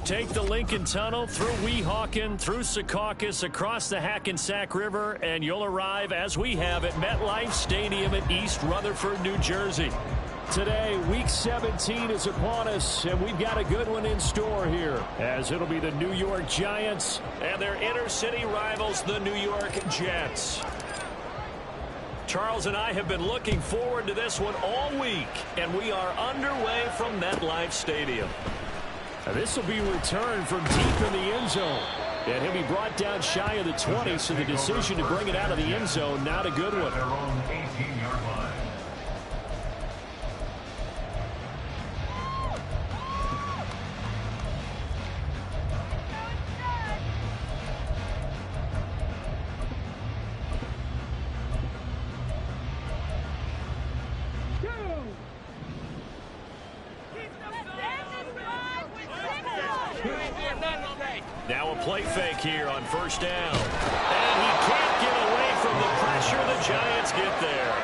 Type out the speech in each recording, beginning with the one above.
Take the Lincoln Tunnel through Weehawken, through Secaucus, across the Hackensack River, and you'll arrive, as we have, at MetLife Stadium at East Rutherford, New Jersey. Today, Week 17 is upon us, and we've got a good one in store here, as it'll be the New York Giants and their inner-city rivals, the New York Jets. Charles and I have been looking forward to this one all week, and we are underway from MetLife Stadium. This will be returned from deep in the end zone. And he'll be brought down shy of the 20, so the decision to bring it out of the end zone, not a good one. Now a play fake here on first down. And he can't get away from the pressure. The Giants get there.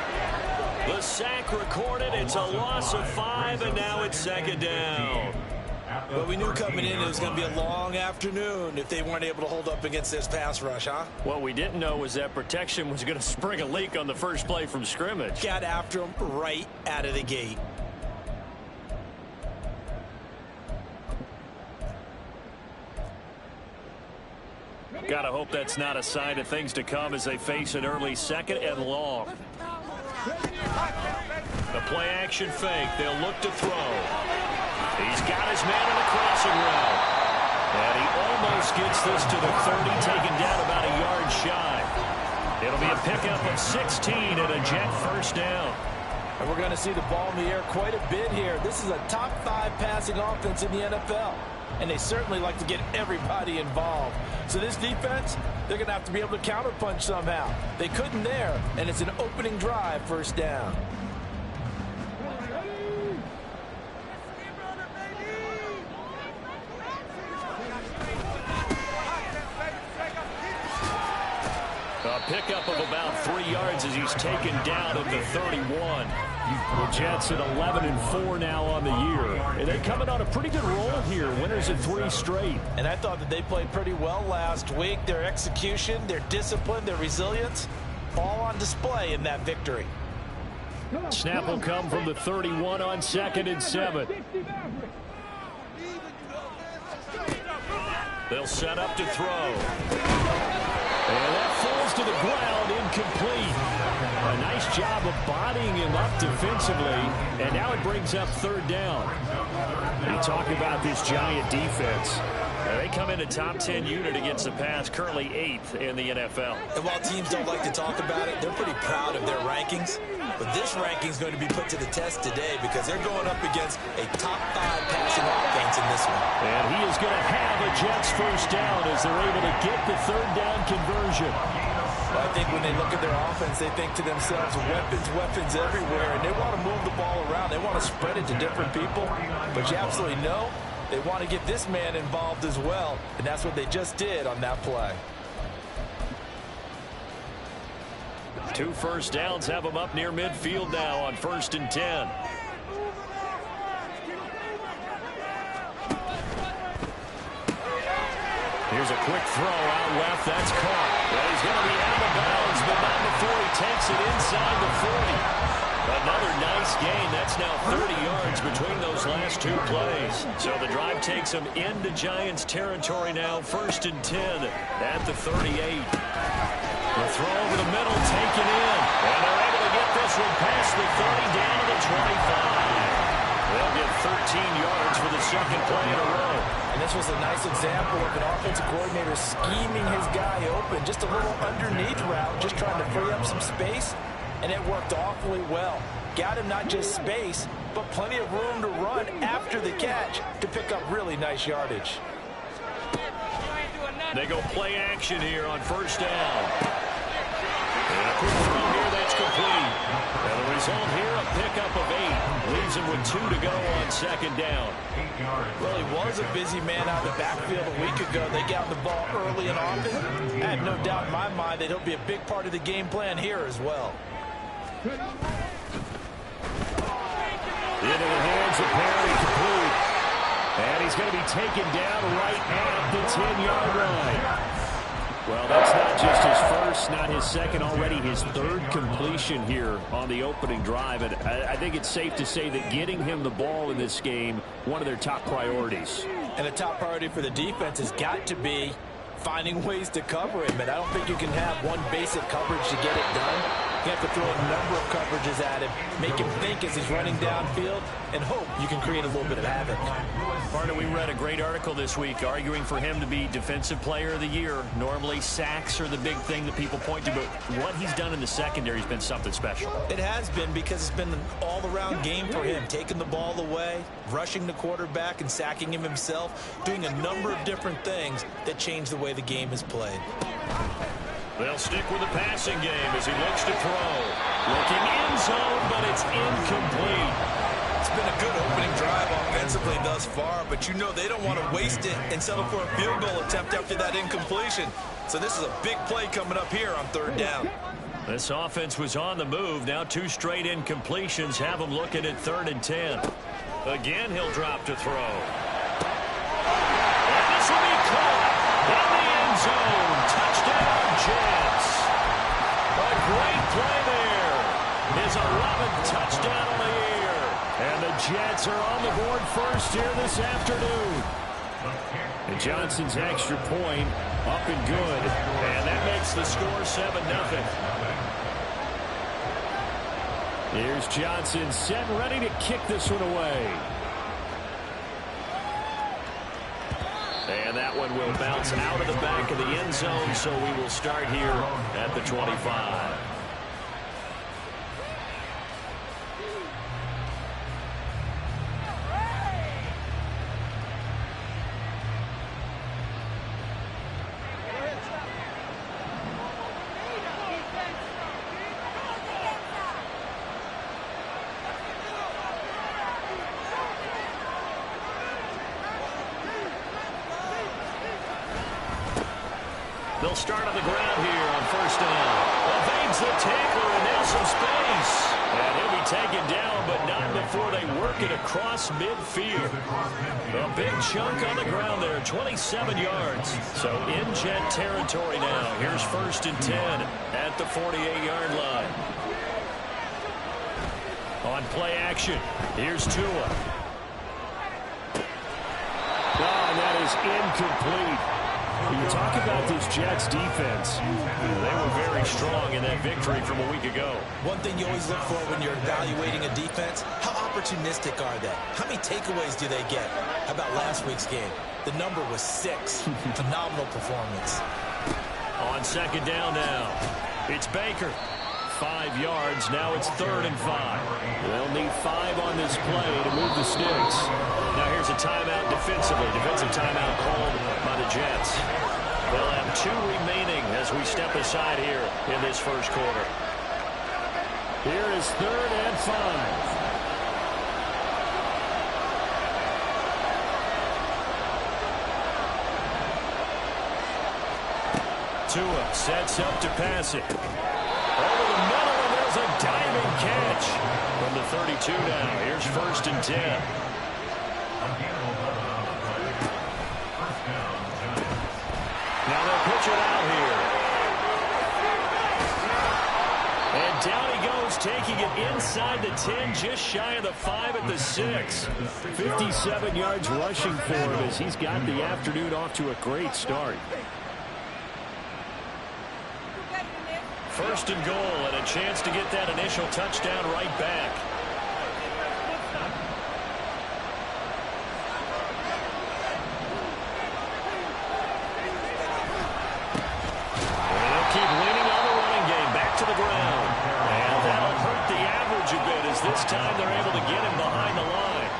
The sack recorded. It's a loss of 5, and now it's second down. But we knew coming in it was going to be a long afternoon if they weren't able to hold up against this pass rush, huh? What we didn't know was that protection was going to spring a leak on the first play from scrimmage. Got after him right out of the gate. Gotta hope that's not a sign of things to come as they face an early second and long. The play action fake. They'll look to throw. He's got his man in the crossing route. And he almost gets this to the 30, taken down about a yard shy. It'll be a pickup of 16 and a Jet first down. And we're going to see the ball in the air quite a bit here. This is a top 5 passing offense in the NFL. And they certainly like to get everybody involved. So this defense, they're going to have to be able to counterpunch somehow. They couldn't there, and it's an opening drive, first down. A pickup of about 3 yards as he's taken down at the 31. The Jets at 11-4 now on the year. And they're coming on a pretty good roll here. Winners of 3 straight. And I thought that they played pretty well last week. Their execution, their discipline, their resilience, all on display in that victory. Snap will come from the 31 on 2nd and 7. They'll set up to throw. And that falls to the ground, incomplete. A nice job of bodying him up defensively, and now it brings up 3rd down. You talk about this Giant defense. They come in a top 10 unit against the pass, currently 8th in the NFL. And while teams don't like to talk about it, they're pretty proud of their rankings. But this ranking is going to be put to the test today because they're going up against a top 5 passing offense in this one. And he is going to have a Jets first down as they're able to get the 3rd down conversion. Well, I think when they look at their offense, they think to themselves, weapons everywhere, and they want to move the ball around. They want to spread it to different people. But you absolutely know they want to get this man involved as well, and that's what they just did on that play. 2 first downs have them up near midfield now on 1st and 10. Here's a quick throw out left. That's caught. Well, he's going to be out of bounds, but not before he takes it inside the 40. Another nice gain. That's now 30 yards between those last 2 plays. So the drive takes him into Giants territory now. 1st and 10 at the 38. The throw over the middle taken in. And they're able to get this one past the 30 down to the 25. They'll get 13 yards for the 2nd play in a row. And this was a nice example of an offensive coordinator scheming his guy open. Just a little underneath route, just trying to free up some space. And it worked awfully well. Got him not just space, but plenty of room to run after the catch to pick up really nice yardage. They go play action here on 1st down. And a quick throw here that's complete. And the result here, a pickup of 8. Leaves him with 2 to go on 2nd down. Well, he was a busy man out of the backfield a week ago. They got the ball early and often. I have no doubt in my mind that he'll be a big part of the game plan here as well. Into the hands of Perry, complete. And he's going to be taken down right at the 10-yard line. Well, that's not just his first, not his second, already his third completion here on the opening drive. And I think it's safe to say that getting him the ball in this game, one of their top priorities. And the top priority for the defense has got to be finding ways to cover him. And I don't think you can have one basic coverage to get it done. You have to throw a number of coverages at him, make him think as he's running downfield, and hope you can create a little bit of havoc. Partner, we read a great article this week arguing for him to be Defensive Player of the Year. Normally, sacks are the big thing that people point to, but what he's done in the secondary has been something special. It has been, because it's been an all-around game for him, taking the ball away, rushing the quarterback and sacking him himself, doing a number of different things that change the way the game is played. They'll stick with the passing game as he looks to throw. Looking end zone, but it's incomplete. It's been a good opening drive offensively thus far, but you know they don't want to waste it and settle for a field goal attempt after that incompletion. So this is a big play coming up here on third down. This offense was on the move. Now 2 straight incompletions have them looking at 3rd and 10. Again, he'll drop to throw. And this will be caught in the end zone. Touchdown, Jets. A great play there. His 11th touchdown on the year. And the Jets are on the board first here this afternoon. And Johnson's extra point up and good. And that makes the score 7-0. Here's Johnson set and ready to kick this one away. And that one will bounce out of the back of the end zone, so we will start here at the 25. They'll start on the ground here on first down. Evades the tackler, and now some space. And he'll be taken down, but not before they work it across midfield. A big chunk on the ground there, 27 yards. So in Jet territory now. Here's 1st and 10 at the 48-yard line. On play action, here's Tua. And that is incomplete. You talk about this Jets defense. They were very strong in that victory from a week ago. One thing you always look for when you're evaluating a defense, how opportunistic are they? How many takeaways do they get? How about last week's game? The number was 6. Phenomenal performance. On second down now, it's Baker. 5 yards. Now it's 3rd and 5. They'll need 5 on this play to move the sticks. Now here's a timeout defensively. Defensive timeout called by the Jets. They'll have 2 remaining as we step aside here in this first quarter. Here is 3rd and 5. Tua sets up to pass it. Over the middle, and there's a diving catch. From the 32 now, here's 1st and 10. Now they'll pitch it out here. And down he goes, taking it inside the 10, just shy of the 5 at the 6. 57 yards rushing for him as he's got the afternoon off to a great start. 1st and goal, and a chance to get that initial touchdown right back. And they'll keep leaning on the running game, back to the ground. And that'll hurt the average a bit, as this time they're able to get him behind the line.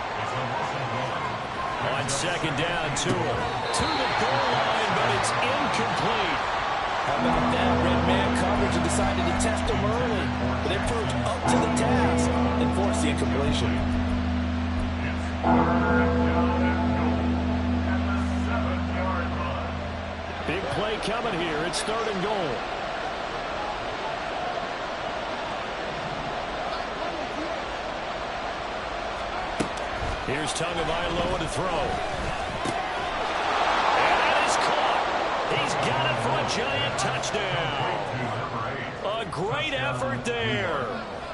On second down, Tua to the goal line, but it's incomplete. How about that? Red man coverage and decided to test him early. But they proved up to the task and forced the incompletion. Big play coming here. It's 3rd and goal. Here's Tagovailoa to throw. And that is caught. He's got it for a giant touchdown. A great effort there.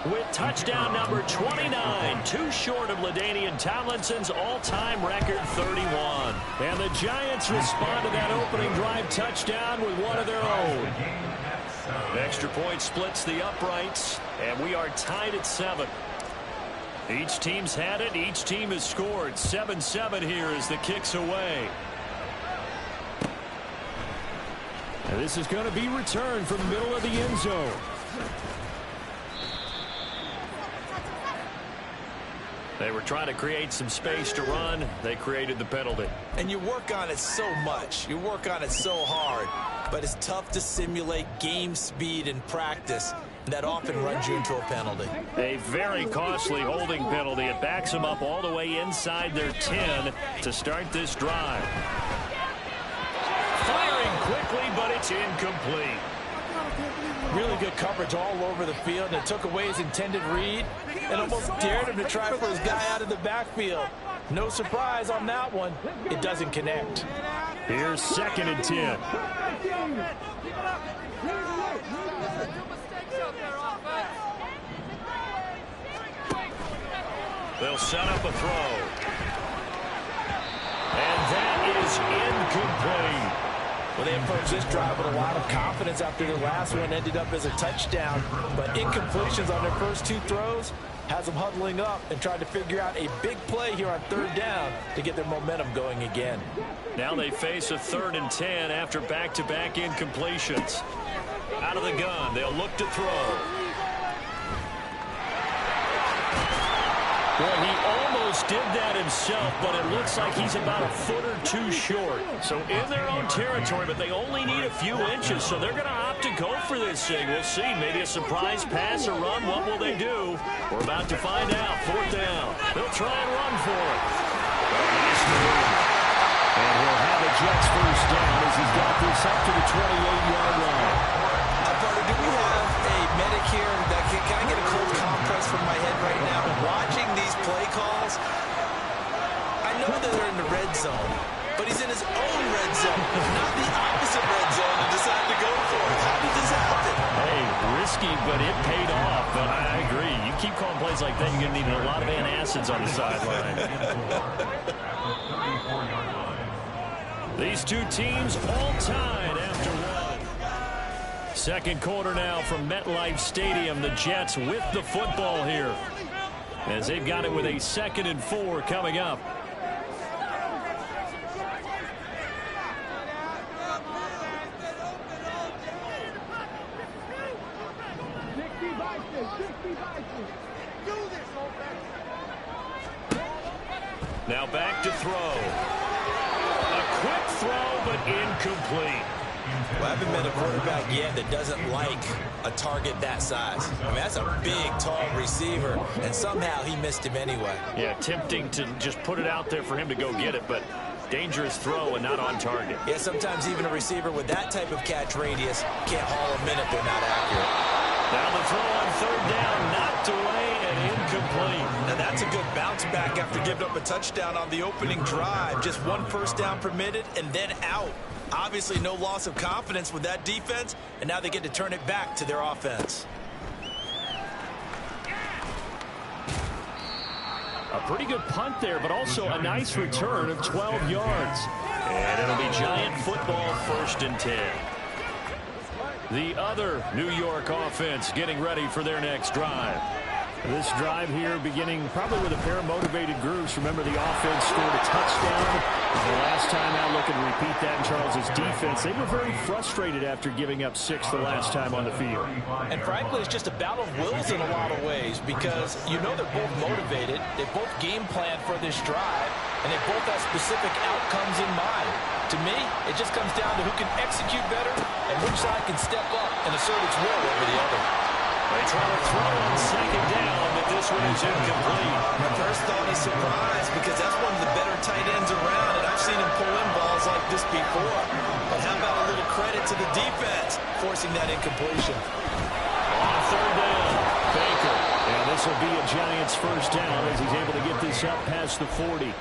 With touchdown number 29, too short of LaDainian Tomlinson's all-time record 31. And the Giants respond to that opening drive touchdown with one of their own. An extra point splits the uprights, and we are tied at 7. Each team's had it. Each team has scored. 7-7 here as the kick's away. And this is going to be returned from the middle of the end zone. They were trying to create some space to run. They created the penalty. And you work on it so much. You work on it so hard. But it's tough to simulate game speed in practice. That often runs you into a penalty. A very costly holding penalty. It backs them up all the way inside their 10 to start this drive. Firing quickly, but it's incomplete. Really good coverage all over the field, and it took away his intended read and almost dared him to try for his guy out of the backfield. No surprise on that one. It doesn't connect. Here's 2nd and 10. They'll set up a throw. And that is incomplete. Well, they approached this drive with a lot of confidence after the last one ended up as a touchdown. But incompletions on their first 2 throws has them huddling up and trying to figure out a big play here on 3rd down to get their momentum going again. Now they face a 3rd and 10 after back-to-back incompletions. Out of the gun, they'll look to throw. Well, he almost did that himself, but it looks like he's about a foot or 2 short. So in their own territory, but they only need a few inches, so they're going to opt to go for this thing. We'll see. Maybe a surprise pass or run. What will they do? We're about to find out. 4th down. They'll try and run for it. Nice move. And he'll have a Jets first down as he's got this up to the 28-yard line. Partner, do we have a medic here? Can I get a cold compress from my head right now? Watching these play calls, I know that they're in the red zone, but he's in his own red zone, not the opposite red zone, and decided to go for it. How did this happen? Hey, risky, but it paid off. But I agree. You keep calling plays like that, you're going to need a lot of antacids on the sideline. These two teams all tied after one. 2nd quarter now from MetLife Stadium. The Jets with the football here, as they've got it with a 2nd and 4 coming up. Now back to throw. A quick throw, but incomplete. Well, I haven't met a quarterback yet that doesn't like a target that size. I mean, that's a big, tall receiver, and somehow he missed him anyway. Yeah, tempting to just put it out there for him to go get it, but dangerous throw and not on target. Yeah, sometimes even a receiver with that type of catch radius can't haul them in if they're not accurate. Now the throw on 3rd down, knocked away and incomplete. Now that's a good bounce back after giving up a touchdown on the opening drive. Just 1 first down permitted and then out. Obviously no loss of confidence with that defense, and now they get to turn it back to their offense. A pretty good punt there, but also a nice return of 12 yards. And it'll be Giant football, 1st and 10. The other New York offense getting ready for their next drive. This drive here beginning probably with a pair of motivated groups. Remember, the offense scored a touchdown. The last time out, looking to repeat that in Charles' defense. They were very frustrated after giving up 6 the last time on the field. And frankly, it's just a battle of wills in a lot of ways, because you know they're both motivated. They both game plan for this drive, and they both have specific outcomes in mind. To me, it just comes down to who can execute better and which side can step up and assert its will over the other. They try to throw on 2nd down, but this one is incomplete. My first thought is surprise, because that's one of the better tight ends around, and I've seen him pull in balls like this before. But how about a little credit to the defense forcing that incompletion? On 3rd down, Baker. And this This will be a Giants first down as he's able to get this up past the 40. I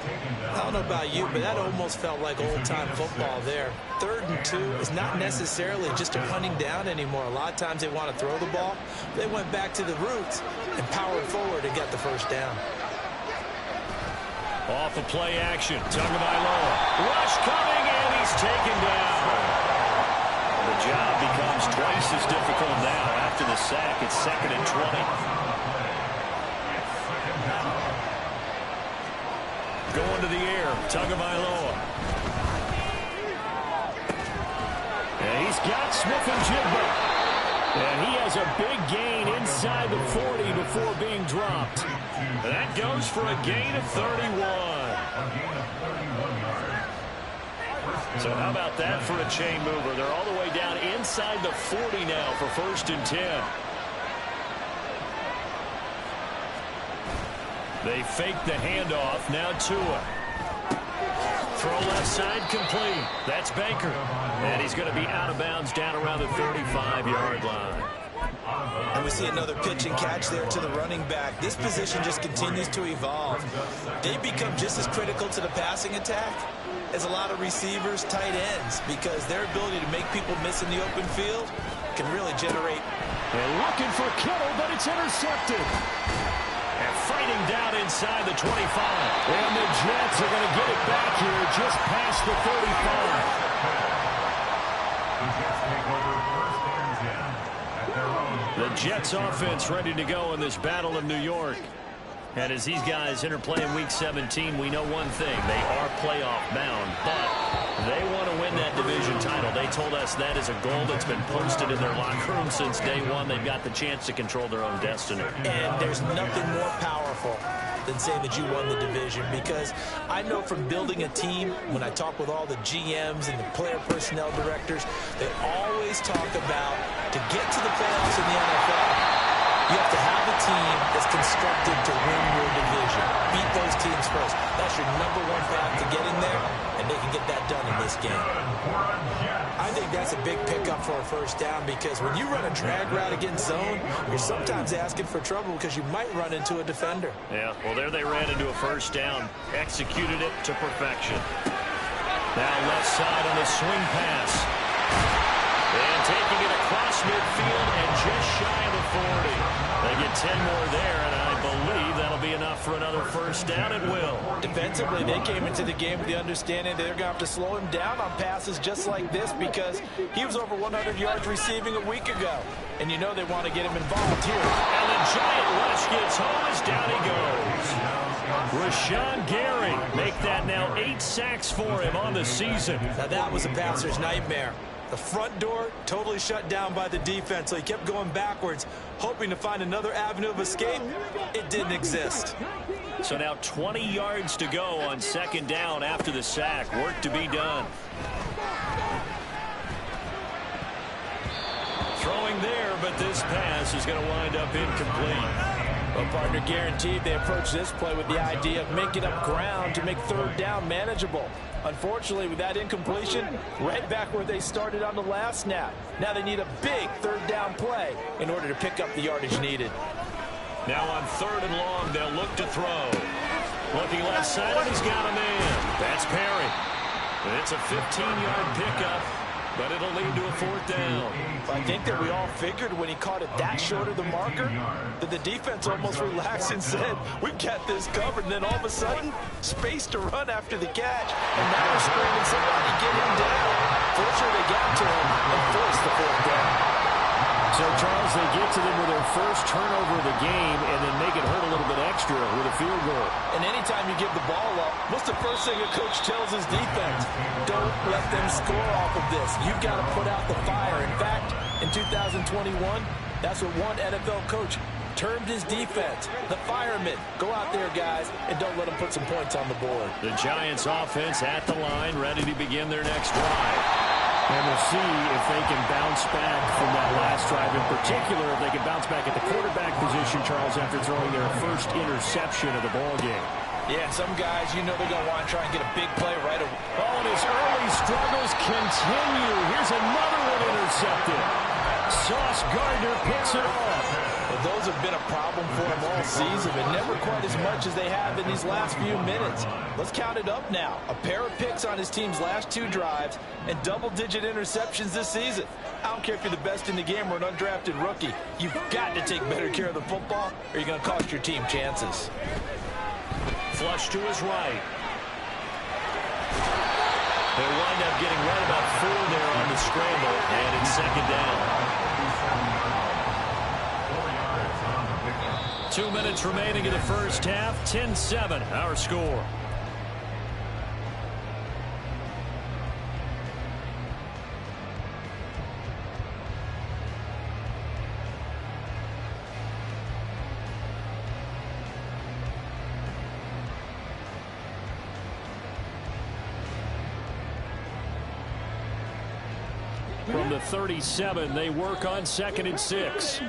don't know about you, but that almost felt like old-time football there. 3rd and 2 is not necessarily just a running down anymore. A lot of times they want to throw the ball. They went back to the roots and powered forward and got the first down. Off of play action. Tagovailoa. Rush coming, and he's taken down. The job becomes twice as difficult now after the sack. It's 2nd and 20. Going to the air, Tagovailoa. And he's got Smith-Njigba. And he has a big gain inside the 40 before being dropped. And that goes for a gain of 31. So how about that for a chain mover? They're all the way down inside the 40 now for 1st and 10. They fake the handoff. Now Tua. Throw left side complete. That's Baker. And he's going to be out of bounds down around the 35-yard line. And we see another pitch and catch there to the running back. This position just continues to evolve. They become just as critical to the passing attack as a lot of receivers, tight ends, because their ability to make people miss in the open field can really generate. They're looking for Kittle, but it's intercepted. And fighting down inside the 25. And the Jets are going to get it back here just past the 35. The Jets offense ready to go in this Battle of New York. And as these guys interplay in Week 17, we know one thing. They are playoff bound, but they want to win that division title. They told us that is a goal that's been posted in their locker room since day one. They've got the chance to control their own destiny. And there's nothing more powerful than saying that you won the division, because I know from building a team, when I talk with all the GMs and the player personnel directors, they always talk about to get to the playoffs in the NFL, you have to have a team that's constructed to win your division. Beat those teams first. That's your #1 path to getting there, and they can get that done in this game. I think that's a big pickup for a first down, because when you run a drag route against zone, you're sometimes asking for trouble because you might run into a defender. Yeah, well, there they ran into a first down. Executed it to perfection. Now left side on the swing pass. And taking it across midfield and just shy of the 40. They get 10 more there, and I believe that'll be enough for another first down at will. Defensively, they came into the game with the understanding that they're going to have to slow him down on passes just like this, because he was over 100 yards receiving a week ago. And you know they want to get him involved here. And the giant rush gets home as down he goes. Rashawn Gary make that now 8 sacks for him on the season. Now that was a passer's nightmare. The front door totally shut down by the defense, so he kept going backwards, hoping to find another avenue of escape. It didn't exist. So now 20 yards to go on 2nd down after the sack. Work to be done. Throwing there, but this pass is going to wind up incomplete. Well, partner, guaranteed they approach this play with the idea of making up ground to make 3rd down manageable. Unfortunately, with that incompletion, right back where they started on the last snap. Now they need a big 3rd down play in order to pick up the yardage needed. Now on 3rd and long, they'll look to throw. Looking left side, and he's got him in. That's Perry. It's a 15-yard pickup, but it'll lead to a 4th down. I think that we all figured when he caught it that short of the marker that the defense almost relaxed and said, we've got this covered. And then all of a sudden, space to run after the catch. And now they're screaming, somebody get him down. Fortunately, they got to him and forced the 4th down. So, Charles, they get to them with their first turnover of the game and then make it hurt a little bit extra with a field goal. And anytime you give the ball up, what's the first thing a coach tells his defense? Don't let them score off of this. You've got to put out the fire. In fact, in 2021, that's what one NFL coach termed his defense, the firemen. Go out there, guys, and don't let them put some points on the board. The Giants offense at the line, ready to begin their next drive. And we'll see if they can bounce back from that last drive. In particular, if they can bounce back at the quarterback position, Charles, after throwing their first interception of the ballgame. Yeah, some guys, you know they're going to want to try and get a big play right away. Oh, and his early struggles continue. Here's another one intercepted. Sauce Gardner picks it off. Well, those have been a problem for him all season, but never quite as much as they have in these last few minutes. Let's count it up now. A pair of picks on his team's last 2 drives and double-digit interceptions this season. I don't care if you're the best in the game or an undrafted rookie. You've got to take better care of the football or you're going to cost your team chances. Flush to his right. They wind up getting right about 4 there on the scramble, and it's second down. 2 minutes remaining in the first half. 10-7, our score. From the 37, they work on 2nd and 6.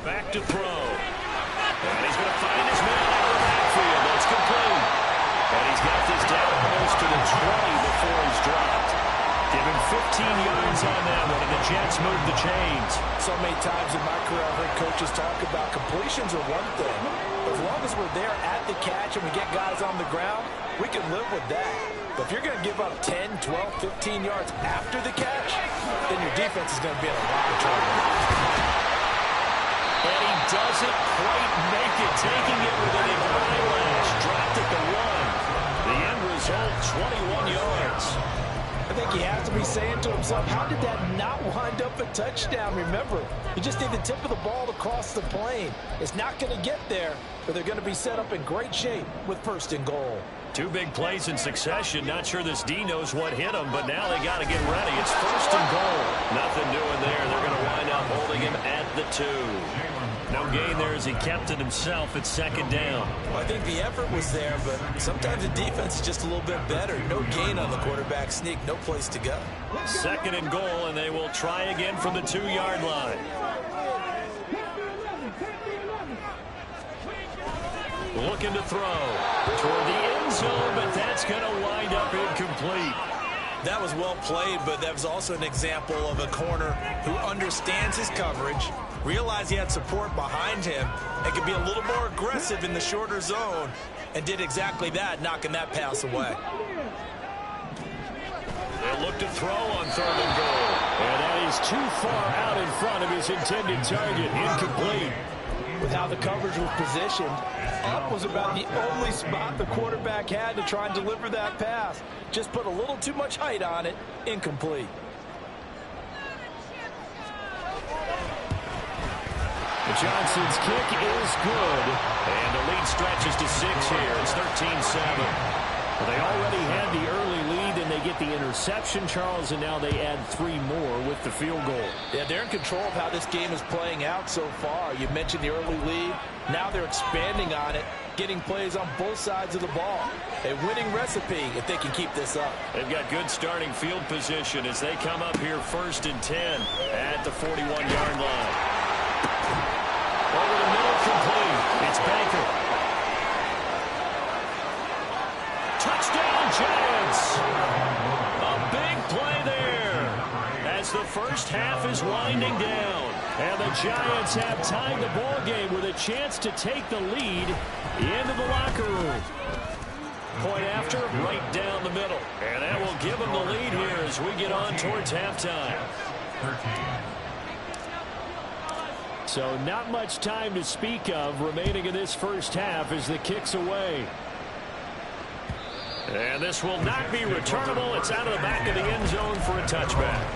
Back to throw. And he's going to find his man out of the backfield. That's complete. And he's got this down almost to the 20 before he's dropped. Give him 15 yards on that one, and the Jets move the chains. So many times in my career I've heard coaches talk about completions are one thing. As long as we're there at the catch and we get guys on the ground, we can live with that. But if you're going to give up 10, 12, 15 yards after the catch, then your defense is going to be in a lot of trouble. And he doesn't quite make it, taking it within an eyelash. Dropped at the 1. The end result, 21 yards. I think he has to be saying to himself, how did that not wind up a touchdown? Remember, you just need the tip of the ball to cross the plane. It's not going to get there, but they're going to be set up in great shape with 1st and goal. 2 big plays in succession. Not sure this D knows what hit him, but now they got to get ready. It's 1st and goal. Nothing doing there. They're going to wind up holding him at the 2. No gain there as he kept it himself at 2nd down. Well, I think the effort was there, but sometimes the defense is just a little bit better. No gain on the quarterback sneak. No place to go. 2nd and goal, and they will try again from the 2-yard line. Looking to throw toward the end zone, but that's going to wind up incomplete. That was well played, but that was also an example of a corner who understands his coverage, realized he had support behind him, and could be a little more aggressive in the shorter zone, and did exactly that, knocking that pass away. They'll look to throw on 3rd and goal. And that is too far out in front of his intended target. Incomplete. With how the coverage was positioned, up was about the only spot the quarterback had to try and deliver that pass. Just put a little too much height on it. Incomplete. Johnson's kick is good. And the lead stretches to 6 here. It's 13-7. Well, they already had the early lead, and they get the interception, Charles, and now they add 3 more with the field goal. Yeah, they're in control of how this game is playing out so far. You mentioned the early lead. Now they're expanding on it, getting plays on both sides of the ball. A winning recipe if they can keep this up. They've got good starting field position as they come up here 1st and 10 at the 41-yard line. Over the middle, complete. It's Baker. Touchdown, Giants! A big play there as the first half is winding down. And the Giants have tied the ball game with a chance to take the lead into the locker room. Point after, right down the middle. And that will give them the lead here as we get on towards halftime. So not much time to speak of remaining in this first half as the kick's away. And this will not be returnable. It's out of the back of the end zone for a touchback.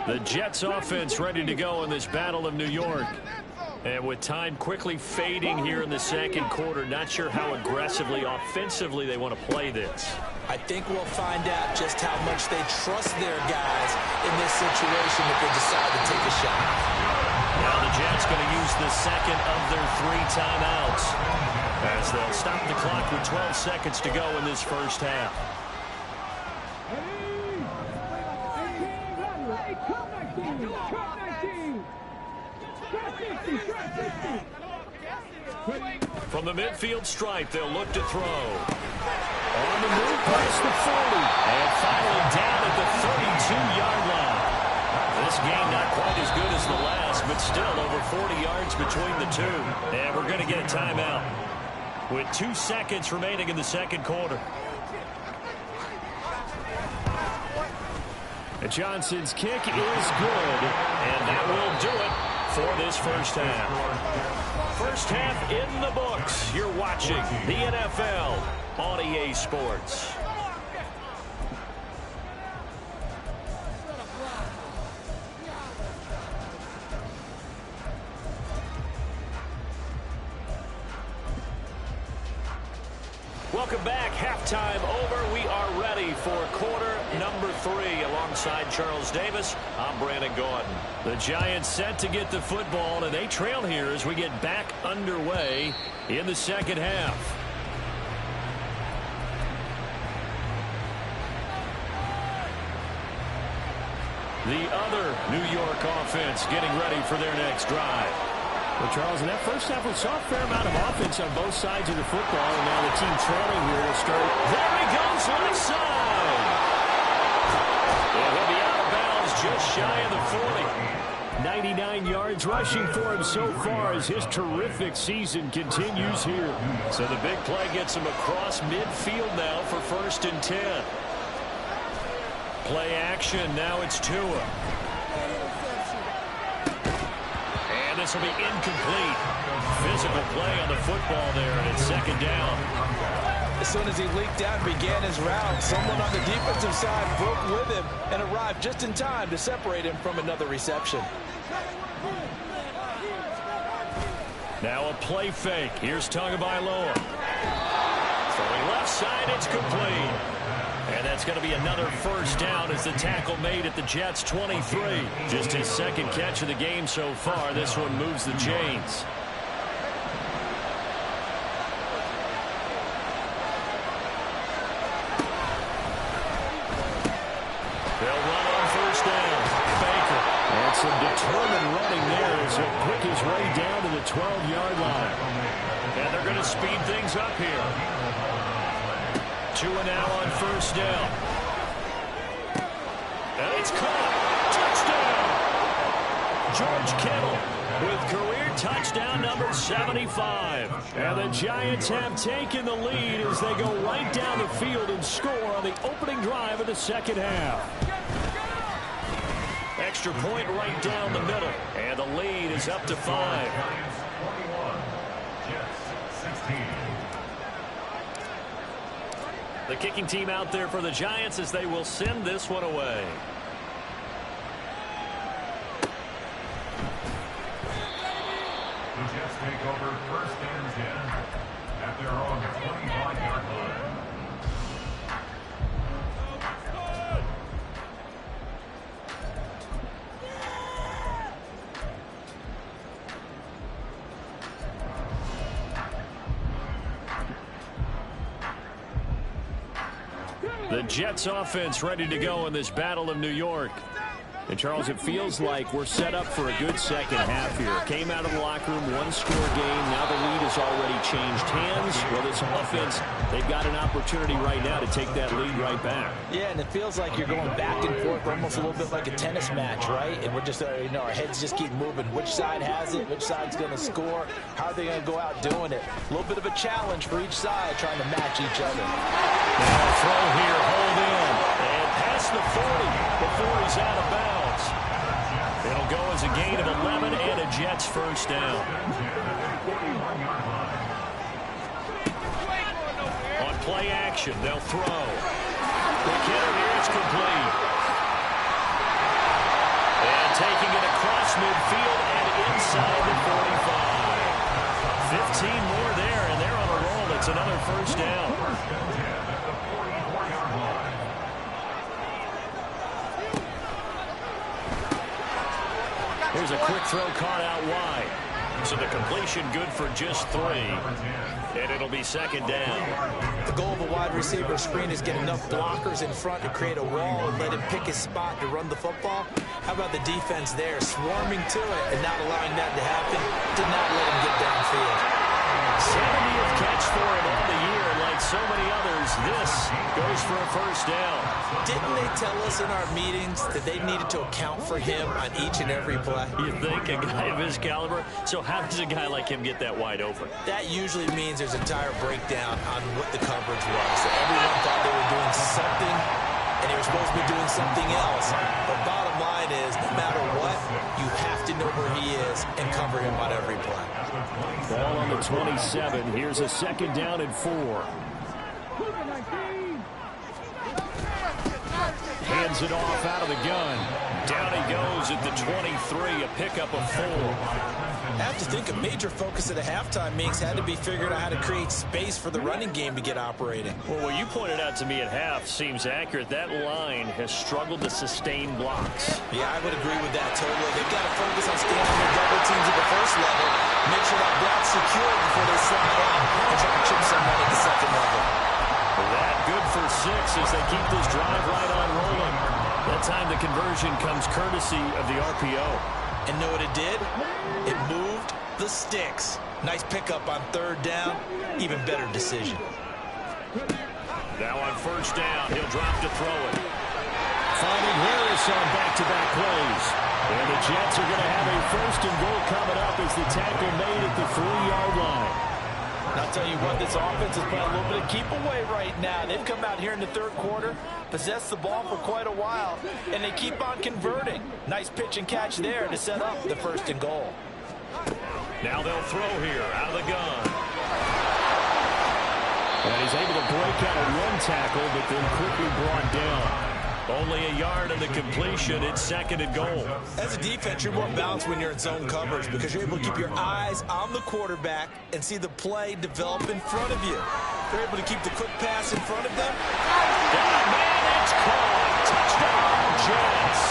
The Jets offense ready to go in this Battle of New York. And with time quickly fading here in the 2nd quarter, not sure how aggressively, offensively they want to play this. I think we'll find out just how much they trust their guys in this situation if they decide to take a shot. Now the Jets going to use the 2nd of their 3 timeouts as they'll stop the clock with 12 seconds to go in this first half. From the midfield stripe, they'll look to throw. On the move past the 40. And finally down at the 32-yard line. This game not quite as good as the last, but still over 40 yards between the two. And we're going to get a timeout with 2 seconds remaining in the second quarter. Johnson's kick is good, and that will do it for this first half. First half in the books. You're watching the NFL on EA Sports. Welcome back. Halftime over. We are ready for quarter number 3. Alongside Charles Davis, I'm Brandon Gaudin. The Giants set to get the football, and they trail here as we get back underway in the second half. The other New York offense getting ready for their next drive. Well, Charles, in that first half, we saw a fair amount of offense on both sides of the football, and now the team trailing here will start. There he goes, left side. And he'll be out of bounds just shy of the 40. 99 yards rushing for him so far as his terrific season continues here. So the big play gets him across midfield now for 1st and 10. Play action, now it's Tua. This will be incomplete. Physical play on the football there, and it's 2nd down. As soon as he leaked out and began his route, someone on the defensive side broke with him and arrived just in time to separate him from another reception. Now a play fake. Here's Tagovailoa. Throwing left side, it's complete. And that's going to be another first down as the tackle made at the Jets' 23. Just his 2nd catch of the game so far. This one moves the chains. They'll run on 1st down. Baker. And some determined running there as he'll pick his way down to the 12-yard line. And they're going to speed things up here. Tua now on 1st down. And it's caught. Touchdown! George Kittle with career touchdown number 75. And the Giants have taken the lead as they go right down the field and score on the opening drive of the second half. Extra point right down the middle. And the lead is up to 5. The kicking team out there for the Giants as they will send this one away. The Jets take over 1st and 10 at their own 25-yard line. The Jets offense ready to go in this Battle of New York. And, Charles, it feels like we're set up for a good second half here. Came out of the locker room, one-score game. Now the lead has already changed hands. Well, this offense, they've got an opportunity right now to take that lead right back. Yeah, and it feels like you're going back and forth almost a little bit like a tennis match, right? And we're just, our heads just keep moving. Which side has it? Which side's going to score? How are they going to go out doing it? A little bit of a challenge for each side trying to match each other. Now a throw here, hold in. And past the 40 before he's out of bounds. It'll go as a gain of 11 and a Jets 1st down. On play action, they'll throw. The hitter here is complete. And taking it across midfield and inside the 45. 15 more there, and they're on a roll. It's another 1st down. Here's a quick throw caught out wide. So the completion good for just 3. And it'll be 2nd down. The goal of a wide receiver screen is get enough blockers in front to create a wall and let him pick his spot to run the football. How about the defense there, swarming to it and not allowing that to happen? Did not let him get downfield. this goes for a first down. Didn't they tell us in our meetings that they needed to account for him on each and every play? You think a guy of his caliber? So how does a guy like him get that wide open? That usually means there's a tire breakdown on what the coverage was. So everyone thought they were doing something, and they were supposed to be doing something else. But bottom line is, no matter what, you have to know where he is and cover him on every play. Ball on the 27. Here's a second down and 4. Hands it off out of the gun. Down he goes at the 23, a pickup of 4. I have to think a major focus at the halftime meetings had to be figuring out how to create space for the running game to get operating. Well, what you pointed out to me at half seems accurate. That line has struggled to sustain blocks. Yeah, I would agree with that totally. They've got to focus on staying on their double teams at the first level, make sure that block's secure before they slide out and try to chip someone at the second level. That good for 6 as they keep this drive right on rolling. That time the conversion comes courtesy of the RPO. And know what it did? It moved the sticks. Nice pickup on third down. Even better decision. Now on first down, he'll drop to throw it. Finding Harris on back-to-back plays. And the Jets are going to have a first and goal coming up as the tackle made at the 3-yard line. And I'll tell you what, this offense is playing a little bit of keep away right now. They've come out here in the third quarter, possessed the ball for quite a while, and they keep on converting. Nice pitch and catch there to set up the first and goal. Now they'll throw here out of the gun. And he's able to break out of one tackle, but then quickly brought down. Only a yard on the completion. It's second and goal. As a defense, you're more balanced when you're in zone coverage because you're able to keep your eyes on the quarterback and see the play develop in front of you. They're able to keep the quick pass in front of them. Man, it's caught. Touchdown, Jets.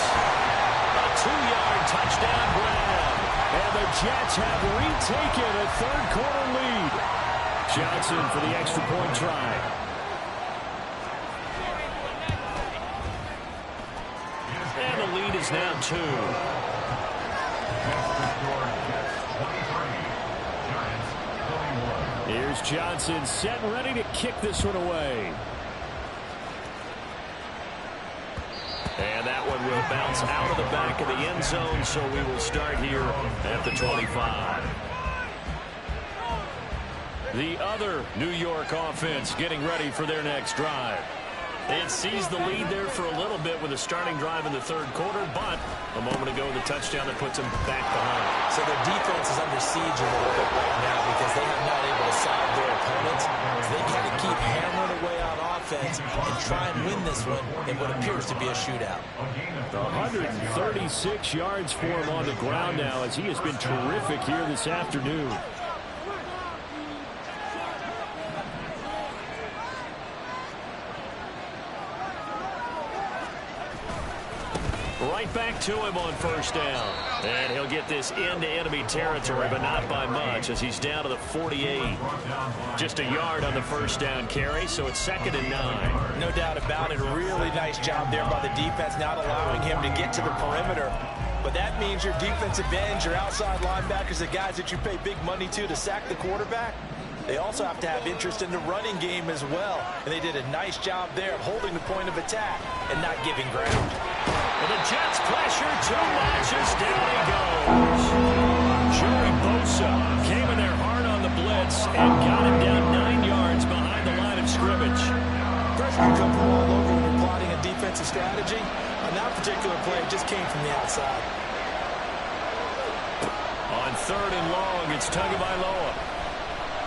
A 2-yard touchdown grab. And the Jets have retaken a third-quarter lead. Johnson for the extra point try. And the lead is now 2. Here's Johnson set and ready to kick this one away. And that one will bounce out of the back of the end zone, so we will start here at the 25. The other New York offense getting ready for their next drive. They had seized the lead there for a little bit with a starting drive in the third quarter, but a moment ago the touchdown that puts them back behind. So their defense is under siege a little bit right now because they have not able to solve their opponents. So they got to keep hammering away on offense and try and win this one in what appears to be a shootout. 136 yards for him on the ground now as he has been terrific here this afternoon. Right back to him on first down. And he'll get this into enemy territory, but not by much as he's down to the 48. Just a yard on the first down carry, so it's second and 9. No doubt about it. A really nice job there by the defense, not allowing him to get to the perimeter. But that means your defensive ends, your outside linebackers, the guys that you pay big money to sack the quarterback, they also have to have interest in the running game as well. And they did a nice job there of holding the point of attack and not giving ground. And the Jets pressure 2 matches. Down he goes. Joey Bosa came in there hard on the blitz and got him down 9 yards behind the line of scrimmage. Pressure can come from all over when you're plotting a defensive strategy. On that particular play, it just came from the outside. On third and long, it's Tagovailoa.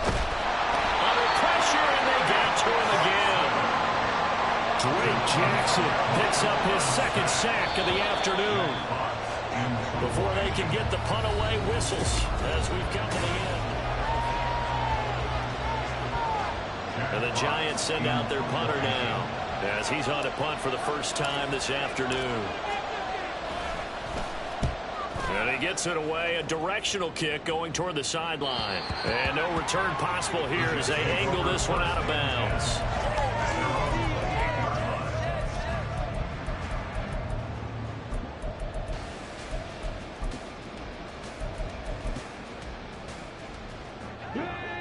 Under pressure, and they get to him again. Drake Jackson Picks up his second sack of the afternoon. Before they can get the punt away, whistles as we've come to the end. And the Giants send out their punter now as he's on a punt for the first time this afternoon. And he gets it away, a directional kick going toward the sideline. And no return possible here as they angle this one out of bounds.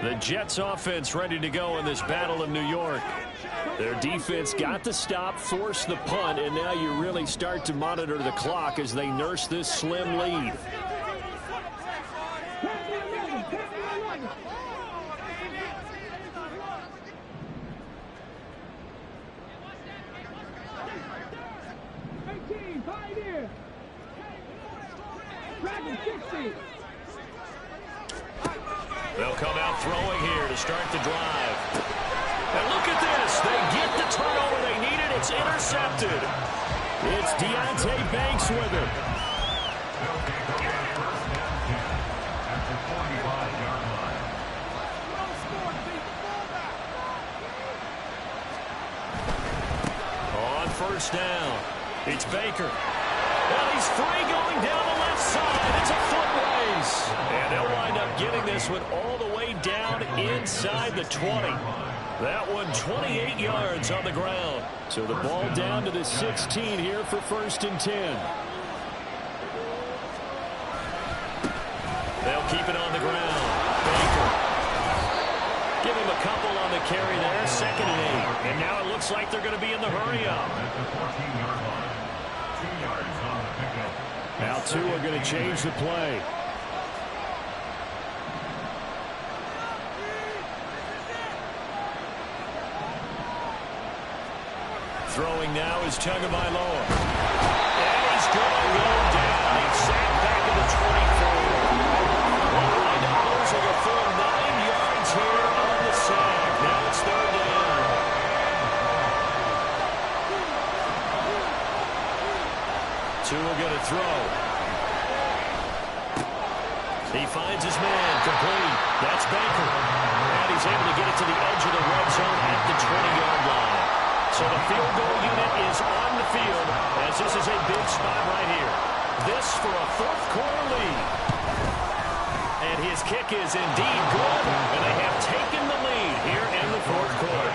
The Jets offense ready to go in this battle of New York. Their defense got the stop, forced the punt, and now you really start to monitor the clock as they nurse this slim lead. They'll come out throwing here to start the drive. And look at this. They get the turnover they needed. It's intercepted. It's Deonte Banks with it. On first down, it's Baker. Well, he's free going down the left side. It's a foot race. And they'll wind up getting this one all the way down inside the 20. That one 28 yards on the ground. So the ball down to the 16 here for 1st and 10. They'll keep it on the ground. Baker. Give him a couple on the carry there. 2nd and 8. And now it looks like they're going to be in the hurry-up. Now 2 are going to change the play. Throwing now is Tagovailoa. And he's going to go down. He's sacked back at the 24. Those are the full 9 yards here on the sack. Now it's 3rd down. Two are going to throw. He finds his man, complete. That's Baker. And he's able to get it to the edge of the red zone at the 20-yard line. So the field goal unit is on the field as this is a big spot right here. This for a 4th quarter lead. And his kick is indeed good, and they have taken the lead here in the 4th quarter.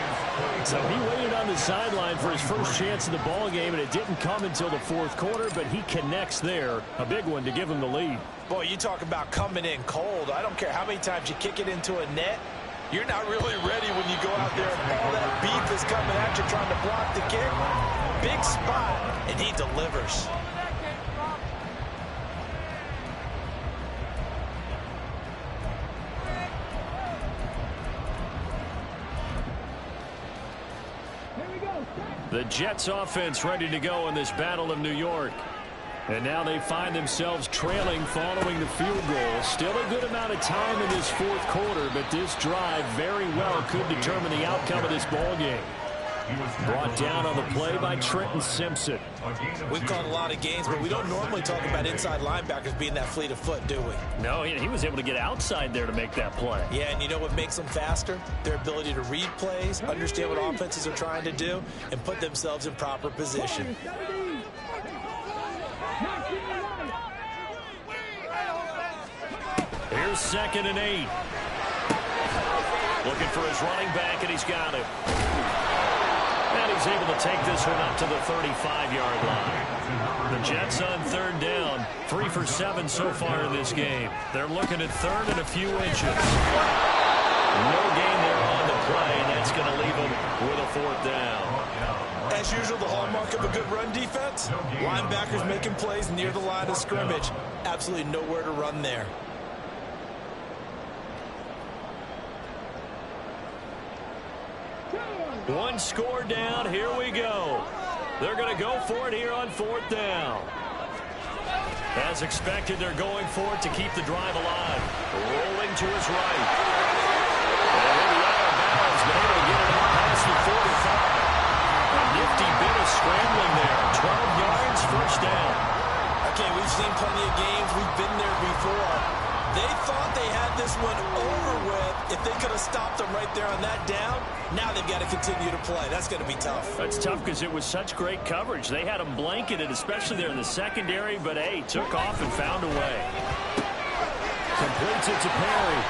So he waited on the sideline for his first chance of the ball game, and it didn't come until the 4th quarter, but he connects there. A big one to give him the lead. Boy, you talk about coming in cold. I don't care how many times you kick it into a net. You're not really ready when you go out there and all that beef is coming at you trying to block the kick. Big spot, and he delivers. The Jets offense ready to go in this battle of New York. And now they find themselves trailing following the field goal. Still a good amount of time in this 4th quarter, but this drive very well could determine the outcome of this ball game. Brought down on the play by Trenton Simpson. We've caught a lot of games, but we don't normally talk about inside linebackers being that fleet of foot, do we? No, he was able to get outside there to make that play. Yeah, and you know what makes them faster? Their ability to read plays, understand what offenses are trying to do, and put themselves in proper position. Here's 2nd and 8. Looking for his running back, and he's got it. And he's able to take this one up to the 35-yard line. The Jets on 3rd down, 3 for 7 so far in this game. They're looking at 3rd and a few inches. No gain there on the play, and that's going to leave them with a 4th down. As usual, the hallmark of a good run defense, linebackers making plays near the line of scrimmage. Absolutely nowhere to run there. One score down. Here we go. They're going to go for it here on 4th down. As expected, they're going for it to keep the drive alive. Rolling to his right. And maybe out of bounds, but able to get it out past the 45. A nifty bit of scrambling there. 12 yards, 1st down. Okay, we've seen plenty of games. We've been there before. They thought they had this one over with. If they could have stopped them right there on that down, now they've got to continue to play. That's going to be tough. That's tough because it was such great coverage. They had them blanketed, especially there in the secondary, but, hey, took off and found a way. Completes it to Perry.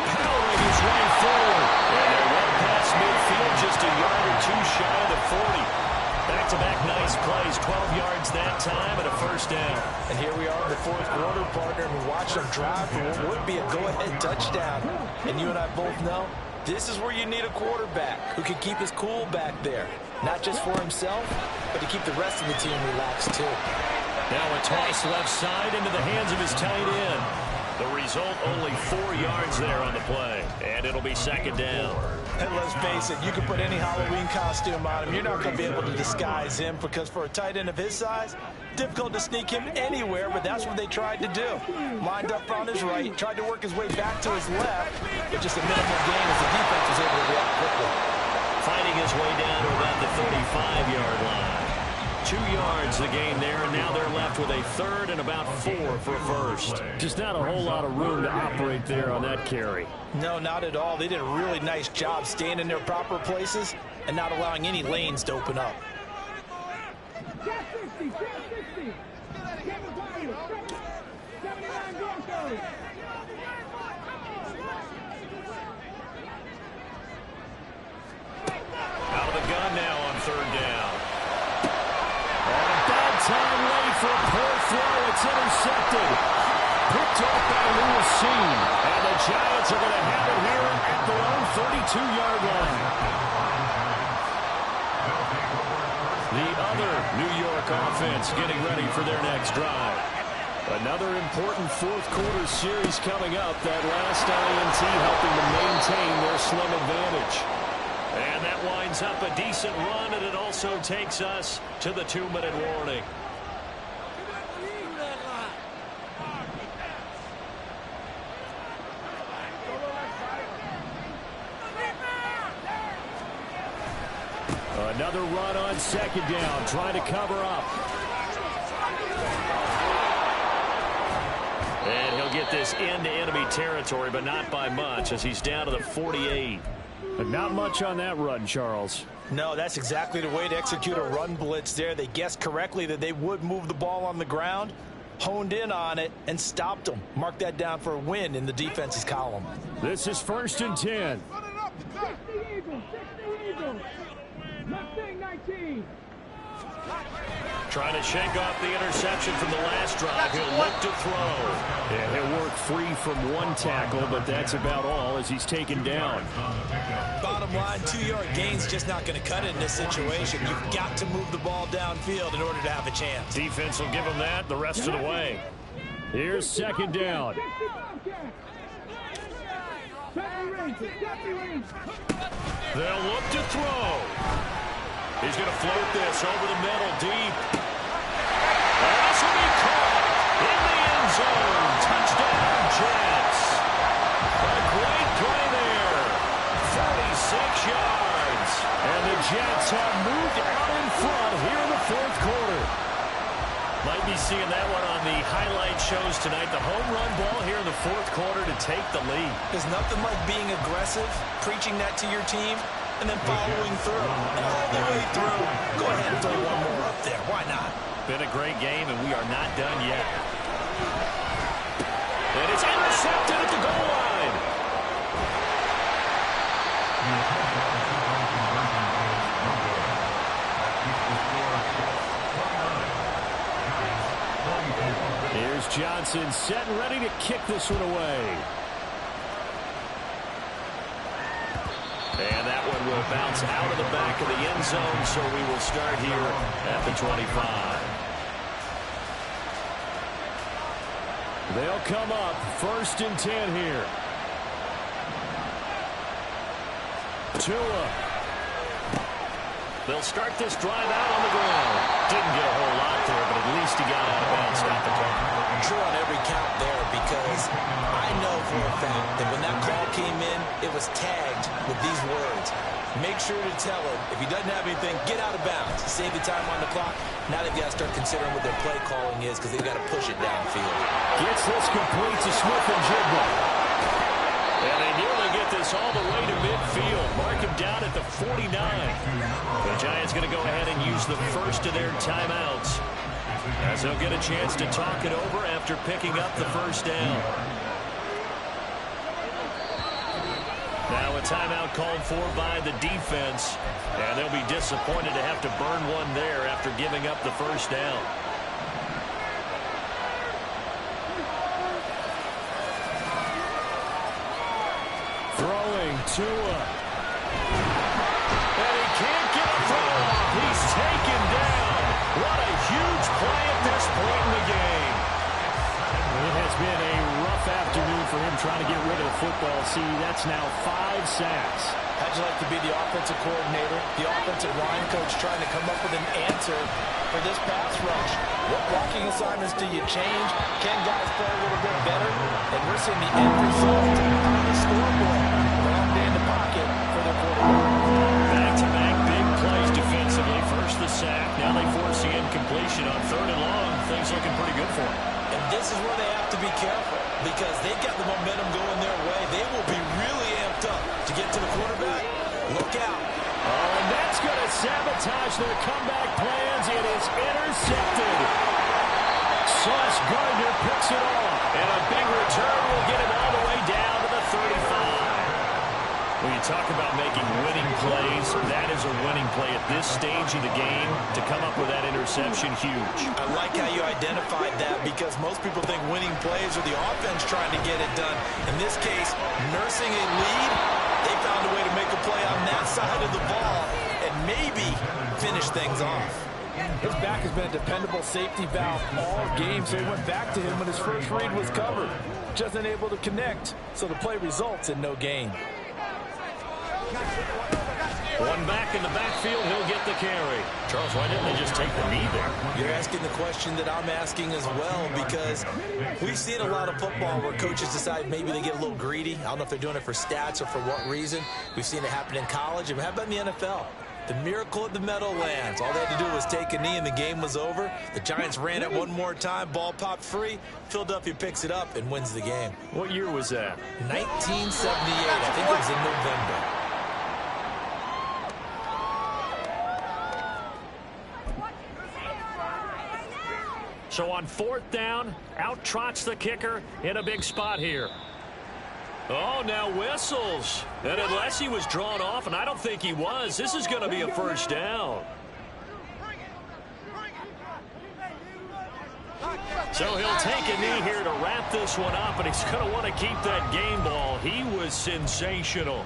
Powering his way forward. And they're well past midfield, just a yard or two shy of the 40. Back-to-back nice plays, 12 yards that time and a first down. And here we are in the fourth quarter, partner, and we watch them drive for what would be a go-ahead touchdown. And you and I both know this is where you need a quarterback who can keep his cool back there. Not just for himself, but to keep the rest of the team relaxed too. Now a toss left side into the hands of his tight end. The result, only 4 yards there on the play. And it'll be second down. And let's face it, you can put any Halloween costume on him. You're not going to be able to disguise him because for a tight end of his size, difficult to sneak him anywhere, but that's what they tried to do. Lined up on his right, tried to work his way back to his left, but just a minimal gain as the defense was able to react quickly. Fighting his way down to about the 35-yard line. 2 yards the gain there, and now they're left with a third and about 4 for a first. Just not a whole lot of room to operate there on that carry. No, not at all. They did a really nice job staying in their proper places and not allowing any lanes to open up. Out of the gun now on third down. Time late for a poor throw. It's intercepted. Picked off by Lewis Cine. And the Giants are going to have it here at their own 32-yard line. The other New York offense getting ready for their next drive. Another important fourth quarter series coming up. That last INT helping to maintain their slim advantage. And that winds up a decent run, and it also takes us to the 2-minute warning. Another run on second down, trying to cover up. And he'll get this into enemy territory, but not by much, as he's down to the 48. But not much on that run, Charles. No, that's exactly the way to execute a run blitz there. They guessed correctly that they would move the ball on the ground, honed in on it, and stopped them. Mark that down for a win in the defense's column. This is 1st and 10. Trying to shake off the interception from the last drive. He'll look to throw. Yeah, he'll work free from one tackle, but that's about all as he's taken down. Bottom line, 2-yard gain's just not going to cut it in this situation. You've got to move the ball downfield in order to have a chance. Defense will give him that the rest of the way. Here's second down. They'll look to throw. He's going to float this over the middle deep. And this will be caught in the end zone. Touchdown, Jets. A great play there. 46 yards. And the Jets have moved out in front here in the fourth quarter. Might be seeing that one on the highlight shows tonight. The home run ball here in the fourth quarter to take the lead. There's nothing like being aggressive, preaching that to your team, and then following through. And all the way through, go ahead and throw one more up there. Why not? Been a great game, and we are not done yet. And it's intercepted at the goal line. Here's Johnson set and ready to kick this one away. And that one will bounce out of the back of the end zone, so we will start here at the 25. They'll come up 1st and 10 here. Tua. They'll start this drive out on the ground. Didn't get a whole lot there, but at least he got out of bounds, got the call. True on every count there, because I know for a fact that when that call came in, it was tagged with these words. Make sure to tell him, if he doesn't have anything, get out of bounds. Save the time on the clock. Now they've got to start considering what their play calling is, because they've got to push it downfield. Gets this complete to Smith-Njigba. And they nearly get this all the way to midfield. Mark him down at the 49. The Giants going to go ahead and use the first of their timeouts, as they'll get a chance to talk it over after picking up the first down. Now timeout called for by the defense, and they'll be disappointed to have to burn one there after giving up the first down. Throwing Tua. And he can't get a throw off. He's taken down. What a huge play at this point in the game. It has been a rough afternoon for him trying to get rid of the football. See, that's now 5 sacks. How'd you like to be the offensive coordinator, the offensive line coach trying to come up with an answer for this pass rush? What blocking assignments do you change? Can guys play a little bit better? And we're seeing the end result on the scoreboard. Long day in the pocket for the quarterback. Back-to-back big plays defensively. First the sack. Now they force the incompletion on 3rd and long. Things looking pretty good for them. And this is where they have to be careful because they've got the momentum going their way. They will be really amped up to get to the quarterback. Look out. Oh, and that's going to sabotage their comeback plans. It is intercepted. Sauce Gardner picks it off. And a big return will get him all the way down to the 35. When you talk about making winning plays, that is a winning play at this stage of the game. To come up with that interception, huge. I like how you identified that because most people think winning plays are the offense trying to get it done. In this case, nursing a lead, they found a way to make a play on that side of the ball and maybe finish things off. His back has been a dependable safety valve all game, so he went back to him when his first read was covered. Just unable to connect, so the play results in no gain. One back in the backfield, he'll get the carry. Charles, why didn't they just take the knee there? You're asking the question that I'm asking as well because we've seen a lot of football where coaches decide maybe they get a little greedy. I don't know if they're doing it for stats or for what reason. We've seen it happen in college. And how about in the NFL? The miracle at the Meadowlands. All they had to do was take a knee and the game was over. The Giants ran it one more time. Ball popped free. Philadelphia picks it up and wins the game. What year was that? 1978. I think it was in November. So on 4th down, out trots the kicker in a big spot here. Oh, now whistles. And unless he was drawn off, and I don't think he was, this is going to be a first down. So he'll take a knee here to wrap this one up, and he's going to want to keep that game ball. He was sensational.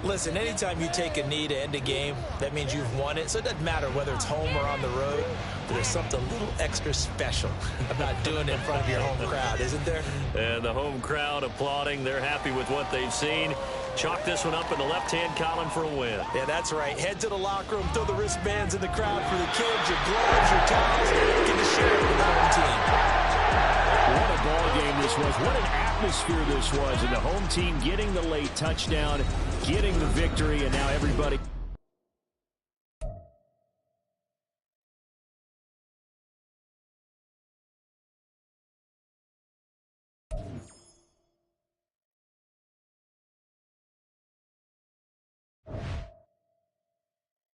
Listen, anytime you take a knee to end a game, that means you've won it. So it doesn't matter whether it's home or on the road. But there's something a little extra special about doing it in front of your home crowd, isn't there? And the home crowd applauding. They're happy with what they've seen. Chalk this one up in the left-hand column for a win. Yeah, that's right. Head to the locker room, throw the wristbands in the crowd for the kids, your gloves, your towels. Get to share it with the home team. What a ball game this was. What an atmosphere this was. And the home team getting the late touchdown, getting the victory, and now everybody...